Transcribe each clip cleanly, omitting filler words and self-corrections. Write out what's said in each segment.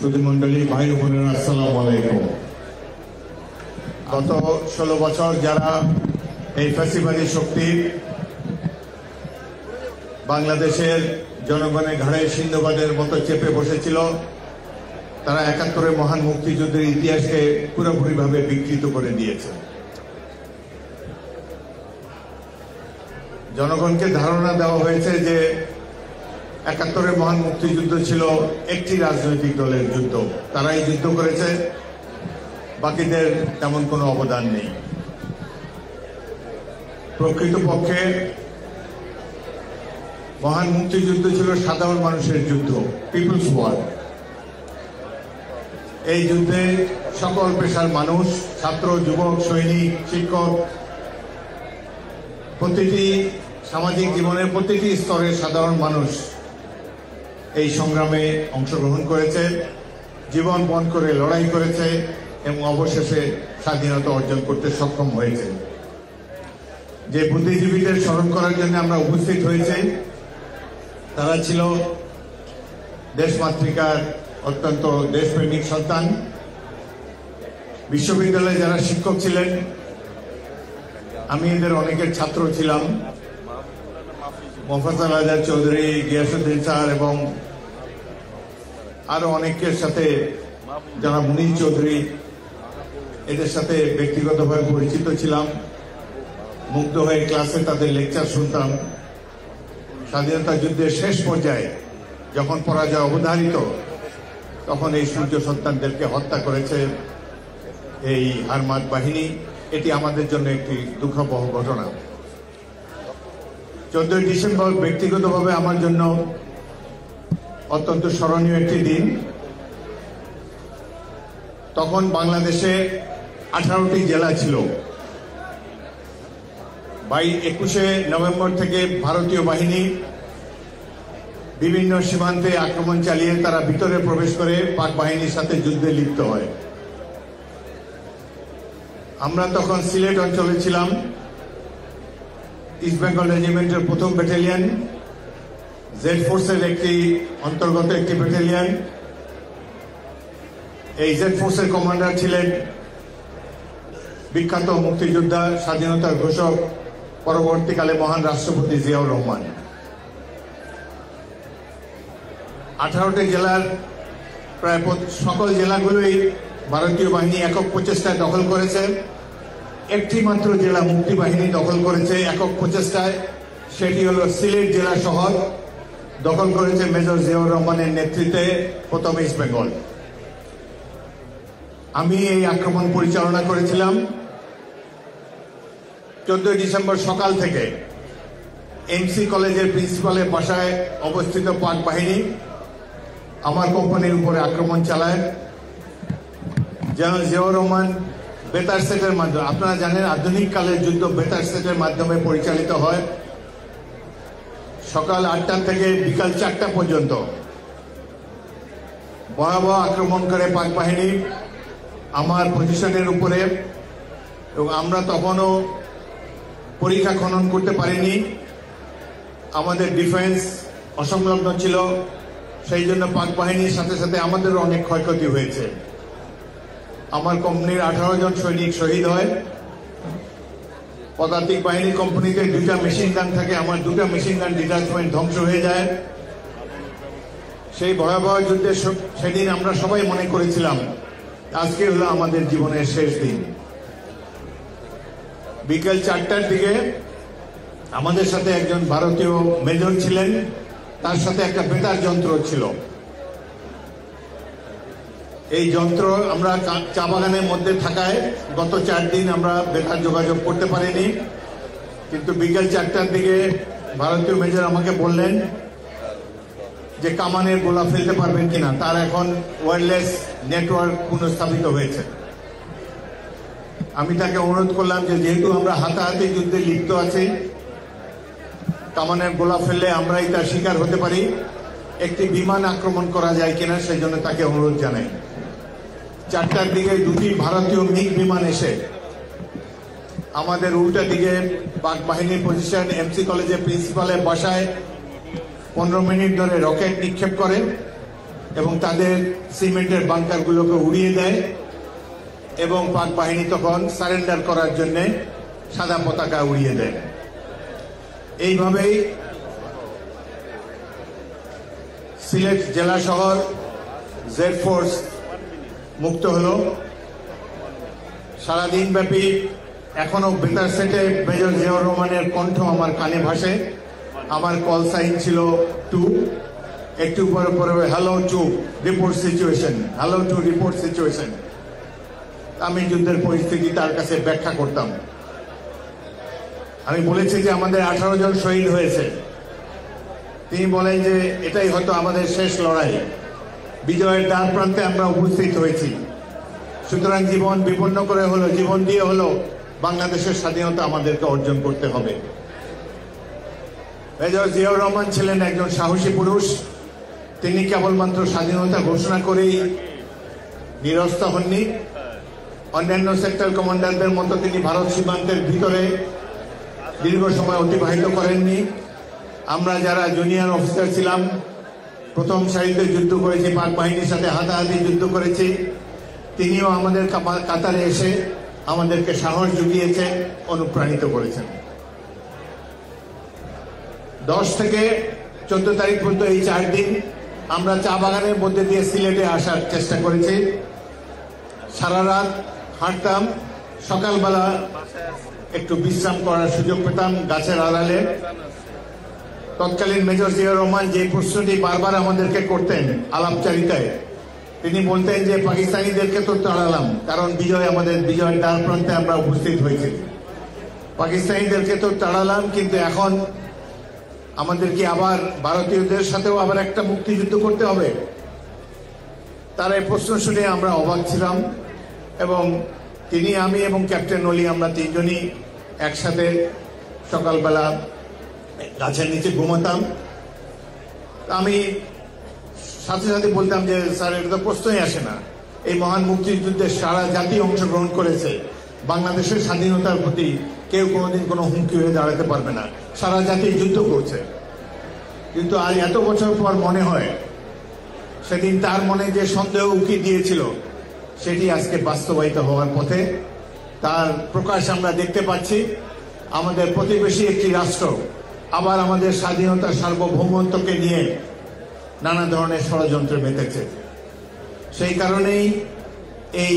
সুধীমণ্ডলী ভাই বোনেরা, আসসালামু আলাইকুম। গত 16 বছর যারা এই ফ্যাসিবাদী শক্তি বাংলাদেশের জনগণের ঘাড়ে সিন্ধুবাদের মতো চেপে বসেছিল, তারা 71-এর মহান মুক্তিযুদ্ধের ইতিহাসকে পুরোপুরিভাবে বিকৃত করে দিয়েছে। জনগণকে ধারণা দেওয়া হয়েছে যে 71-এর মহান মুক্তিযুদ্ধ ছিল একটি রাজনৈতিক দলের যুদ্ধ, তারাই যুদ্ধ করেছে, বাকিদের তেমন কোনো অবদান নেই। প্রকৃতপক্ষে মহান মুক্তিযুদ্ধ ছিল সাধারণ মানুষের যুদ্ধ, পিপলস ওয়ার। এই যুদ্ধে সকল পেশার মানুষ, ছাত্র, যুবক, সৈনিক, শিক্ষক, প্রতিটি সামাজিক জীবনের প্রতিটি স্তরের সাধারণ মানুষ এই সংগ্রামে অংশগ্রহণ করেছে, জীবন বন্ধ করে লড়াই করেছে এবং অবশেষে স্বাধীনতা অর্জন করতে সক্ষম হয়েছে। যে বুদ্ধিজীবীদের স্মরণ করার জন্য আমরা উপস্থিত হয়েছি, তারা ছিল দেশমাতৃকার অত্যন্ত দেশপ্রেমিক সন্তান। বিশ্ববিদ্যালয়ে যারা শিক্ষক ছিলেন, আমি এদের অনেকের ছাত্র ছিলাম। মোফাজ্জল আজাদ চৌধুরী, গিয়াসউদ্দিন স্যার এবং আরো অনেকের সাথে, যারা মুনির চৌধুরী, এদের সাথে ব্যক্তিগতভাবে পরিচিত ছিলাম। মুগ্ধ হয়ে ক্লাসে তাদের লেকচার শুনতাম। স্বাধীনতা যুদ্ধের শেষ পর্যায়ে যখন পরাজয় অবধারিত, তখন এই সূর্য সন্তানদেরকে হত্যা করেছে এই আর্মাদ বাহিনী। এটি আমাদের জন্য একটি দুঃখবহ ঘটনা। 14 ডিসেম্বর ব্যক্তিগতভাবে আমার জন্য অত্যন্ত স্মরণীয় একটি দিন। তখন বাংলাদেশে 18টি জেলা ছিল। 21শে নভেম্বর থেকে ভারতীয় বাহিনী বিভিন্ন সীমান্তে আক্রমণ চালিয়ে তারা ভিতরে প্রবেশ করে পাক বাহিনীর সাথে যুদ্ধে লিপ্ত হয়। আমরা তখন সিলেট অঞ্চলে ছিলাম। ইস্ট বেঙ্গল রেজিমেন্টের 1ম ব্যাটালিয়ন, জেড ফোর্সের একটি অন্তর্গত একটি ব্যাটালিয়ন। এই জেড ফোর্সের কমান্ডার ছিলেন বিখ্যাত মুক্তিযোদ্ধা, স্বাধীনতার ঘোষক, পরবর্তীকালে মহান রাষ্ট্রপতি জিয়াউর রহমান। 18টি জেলার প্রায় সকল জেলাগুলোই ভারতীয় বাহিনী একক প্রচেষ্টায় দখল করেছে। একটি মাত্র জেলা মুক্তি বাহিনী দখল করেছে একক প্রচেষ্টায়, সেটি হল সিলেট জেলা শহর। দখল করেছে মেজর জিয়াউর রহমানের নেতৃত্বে 1ম ইস্ট বেঙ্গল। আমি এই আক্রমণ পরিচালনা করেছিলাম। 14 ডিসেম্বর সকাল থেকে এমসি কলেজের প্রিন্সিপালের বাসায় অবস্থিত পাক বাহিনী আমার কোম্পানির উপরে আক্রমণ চালায়। জেনারেল জিয়াউর রহমান বেতার সেটের মাধ্যমে, আপনারা জানেন আধুনিক কালের যুদ্ধ বেতার সেটের মাধ্যমে পরিচালিত হয়। সকাল 8টা থেকে বিকাল 4টা পর্যন্ত ভয়াবহ আক্রমণ করে পাক বাহিনী আমার পজিশনের উপরে, এবং আমরা তখনও পরীক্ষা খনন করতে পারিনি। আমাদের ডিফেন্স অসংলগ্ন ছিল, সেই জন্য পাক বাহিনীর সাথে সাথে আমাদেরও অনেক ক্ষয়ক্ষতি হয়েছে। আমার কোম্পানির 18 জন সৈনিক শহীদ হয়। পদাতিক বাহিনী কোম্পানিতে 2টা মেশিন গান থাকে, আমার 2টা মেশিন গান ডিটাচমেন্ট ধ্বংস হয়ে যায়। সেই ভয়াবহ যুদ্ধের সেদিন আমরা সবাই মনে করেছিলাম আজকে হলো আমাদের জীবনের শেষ দিন। বিকেল 4টার দিকে আমাদের সাথে একজন ভারতীয় মেজর ছিলেন, তার সাথে একটা বেতার যন্ত্র ছিল। এই যন্ত্র আমরা চা বাগানের মধ্যে থাকায় গত 4 দিন আমরা বেতার যোগাযোগ করতে পারিনি। কিন্তু বিকেল 4টার দিকে ভারতীয় মেজর আমাকে বললেন যে কামানের গোলা ফেলতে পারবেন কিনা। তার এখন ওয়্যারলেস নেটওয়ার্ক পুনঃস্থাপিত হয়েছে। আমি তাকে অনুরোধ করলাম যে যেহেতু আমরা হাতাহাতি যুদ্ধে লিপ্ত আছি, কামানের গোলা ফেললে আমরাই তার শিকার হতে পারি, একটি বিমান আক্রমণ করা যায় কিনা, সেই জন্য তাকে অনুরোধ জানাই। 4টার দিকে 2টি ভারতীয় মিগ বিমান এসে আমাদের উল্টা দিকে পাক বাহিনীর পজিশন এমসি কলেজের প্রিন্সিপালের বাসায় 15 মিনিট ধরে রকেট নিক্ষেপ করে এবং তাদের সিমেন্টের বাংকারগুলোকে উড়িয়ে দেয় এবং পাক বাহিনী তখন সারেন্ডার করার জন্য সাদা পতাকা উড়িয়ে দেয়। এইভাবেই সিলেট জেলা শহর জেড ফোর্স মুক্ত হলো। সারাদিন ব্যাপী এখনো বেতার সেটে মেজর জিয়াউর রহমানের কণ্ঠ আমার কানে ভাসে। আমার কল সাইন ছিল 2, একটু পরে পরে hello to report situation, hello to report situation. আমি যুদ্ধের পরিস্থিতি তার কাছে ব্যাখ্যা করতাম। আমি বলেছি যে আমাদের 18 জন শহীদ হয়েছে। তিনি বলেন যে এটাই হয়তো আমাদের শেষ লড়াই, বিজয়ের দ্বার প্রান্তে আমরা উপস্থিত হয়েছি, সুতরাং জীবন বিপন্ন করে হলো, জীবন দিয়ে হলো বাংলাদেশের স্বাধীনতা আমাদেরকে অর্জন করতে হবে। মেজর জিয়াউর রহমান ছিলেন একজন সাহসী পুরুষ। তিনি কেবলমাত্র স্বাধীনতা ঘোষণা করেই নিরস্ত হননি। অন্যান্য সেক্টর কমান্ডারদের মতো তিনি ভারত সীমান্তের ভিতরে দীর্ঘ সময় অতিবাহিত করেননি। আমরা যারা জুনিয়র অফিসার ছিলাম প্রথম সারিতে যুদ্ধ করেছি, পাক বাহিনীর সাথে হাতাহাতি যুদ্ধ করেছি। তিনিও আমাদের কাতারে এসে আমাদেরকে সাহস জুগিয়েছেন, অনুপ্রাণিত করেছেন। 10 থেকে 14 তারিখ পর্যন্ত এই 4 দিন আমরা চা বাগানের মধ্যে দিয়ে সিলেটে আসার চেষ্টা করেছি। সারা রাত হাঁটতাম, সকালবেলা একটু বিশ্রাম করার সুযোগ পেতাম গাছের আড়ালে। তৎকালীন মেজর জিয়াউর রহমান যে প্রশ্নটি বারবার আমাদেরকে করতেন আলাপচারিতায়, তিনি বলতেন যে পাকিস্তানিদেরকে তো তাড়ালাম, কারণ বিজয়ের দ্বার প্রান্তে আমরা উপস্থিত হয়েছি। পাকিস্তানিদেরকে তো তাড়ালাম, কিন্তু এখন আমাদের কি আবার ভারতীয়দের সাথেও আবার একটা মুক্তিযুদ্ধ করতে হবে? তার এই প্রশ্ন শুনে আমরা অবাক ছিলাম এবং তিনি, আমি এবং ক্যাপ্টেন অলি আমরা 3 জনই একসাথে সকালবেলা গাছের নিচে ঘুমাতাম। আমি সাথে সাথে বলতাম যে স্যার, এটা তো প্রশ্নই আসে না। এই মহান মুক্তিযুদ্ধে সারা জাতি অংশগ্রহণ করেছে, বাংলাদেশের স্বাধীনতার প্রতি কেউ কোনোদিন কোনো হুমকি হয়ে দাঁড়াতে পারবে না, সারা জাতি যুদ্ধ করছে। কিন্তু আজ এত বছর পর মনে হয় সেদিন তার মনে যে সন্দেহ উকি দিয়েছিল সেটি আজকে বাস্তবায়িত হওয়ার পথে। তার প্রকাশ আমরা দেখতে পাচ্ছি। আমাদের প্রতিবেশী একটি রাষ্ট্র আবার আমাদের স্বাধীনতা সার্বভৌমত্বকে নিয়ে নানা ধরনের ষড়যন্ত্রে মেতেছে। সেই কারণেই এই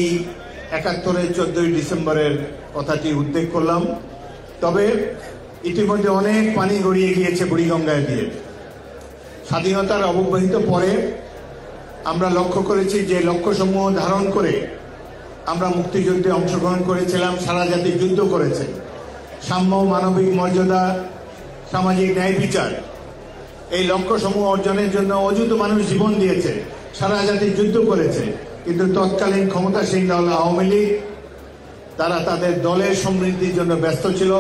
71-এর 14ই ডিসেম্বরের কথাটি উল্লেখ করলাম। তবে ইতিমধ্যে অনেক পানি গড়িয়ে গিয়েছে বুড়িগঙ্গায় দিয়ে। স্বাধীনতার অব্যবহিত পরে আমরা লক্ষ্য করেছি যে লক্ষ্যসমূহ ধারণ করে আমরা মুক্তিযুদ্ধে অংশগ্রহণ করেছিলাম, সারা জাতি যুদ্ধ করেছে। সাম্য, মানবিক মর্যাদা, সামাজিক ন্যায় বিচার, এই লক্ষ্যসমূহ অর্জনের জন্য অযুত মানুষ জীবন দিয়েছে, সারা জাতি যুদ্ধ করেছে। কিন্তু তৎকালীন ক্ষমতাসীন দল আওয়ামী লীগ, তারা তাদের দলের সমৃদ্ধির জন্য ব্যস্ত ছিল।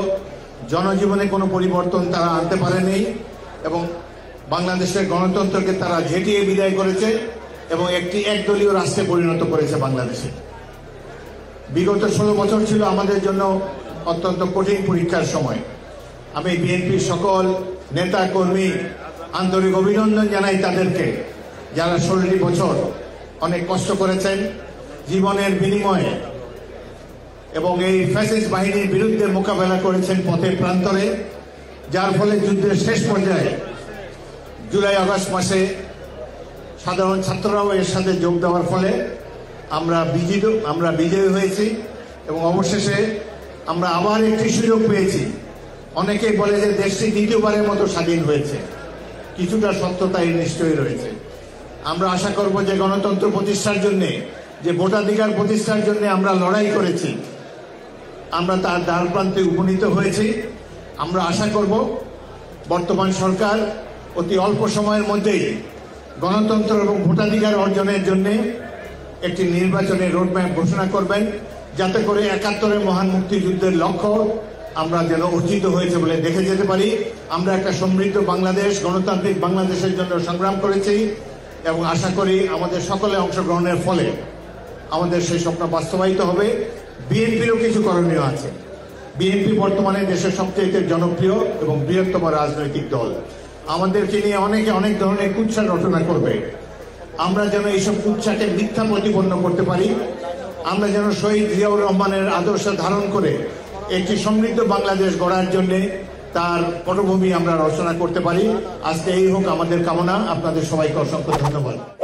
জনজীবনে কোনো পরিবর্তন তারা আনতে পারেনি এবং বাংলাদেশের গণতন্ত্রকে তারা ঝেঁটিয়ে বিদায় করেছে এবং একটি একদলীয় রাষ্ট্রে পরিণত করেছে বাংলাদেশে। বিগত 16 বছর ছিল আমাদের জন্য অত্যন্ত কঠিন পরীক্ষার সময়। আমি বিএনপির সকল নেতা কর্মী আন্তরিক অভিনন্দন জানাই তাদেরকে, যারা 16টি বছর অনেক কষ্ট করেছেন জীবনের বিনিময়ে এবং এই ফ্যাসিস্ট বাহিনীর বিরুদ্ধে মোকাবেলা করেছেন পথে প্রান্তরে, যার ফলে যুদ্ধের শেষ পর্যায়ে জুলাই আগস্ট মাসে সাধারণ ছাত্ররাও এর সাথে যোগ দেওয়ার ফলে আমরা বিজয়ী হয়েছি এবং অবশেষে আমরা আবার একটি সুযোগ পেয়েছি। অনেকেই বলে যে দেশটি দ্বিতীয়বারের মতো স্বাধীন হয়েছে, কিছুটা সত্যতা এর নিশ্চয়ই রয়েছে। আমরা আশা করব যে গণতন্ত্র প্রতিষ্ঠার জন্য, যে ভোটাধিকার প্রতিষ্ঠার জন্য আমরা লড়াই করেছি, আমরা তার দ্বার প্রান্তে উপনীত হয়েছি। আমরা আশা করব বর্তমান সরকার অতি অল্প সময়ের মধ্যেই গণতন্ত্র এবং ভোটাধিকার অর্জনের জন্য একটি নির্বাচনের রোডম্যাপ ঘোষণা করবেন, যাতে করে 71-এর মহান মুক্তিযুদ্ধের লক্ষ্য আমরা যেন অর্জিত হয়েছে বলে দেখে যেতে পারি। আমরা একটা সমৃদ্ধ বাংলাদেশ, গণতান্ত্রিক বাংলাদেশের জন্য সংগ্রাম করেছি এবং আশা করি আমাদের সকলে অংশগ্রহণের ফলে আমাদের সেই স্বপ্ন বাস্তবায়িত হবে। বিএনপিরও কিছু করণীয় আছে। বিএনপি বর্তমানে দেশের সবচেয়ে জনপ্রিয় এবং বৃহত্তম রাজনৈতিক দল। আমাদেরকে নিয়ে অনেকে অনেক ধরনের কুৎসা রচনা করবে, আমরা যেন এইসব কুৎসাকে মিথ্যা প্রতিপন্ন করতে পারি, আমরা যেন শহীদ জিয়াউর রহমানের আদর্শ ধারণ করে একটি সমৃদ্ধ বাংলাদেশ গড়ার জন্য তার পটভূমি আমরা রচনা করতে পারি। আজকে এই হোক আমাদের কামনা। আপনাদের সবাইকে অসংখ্য ধন্যবাদ।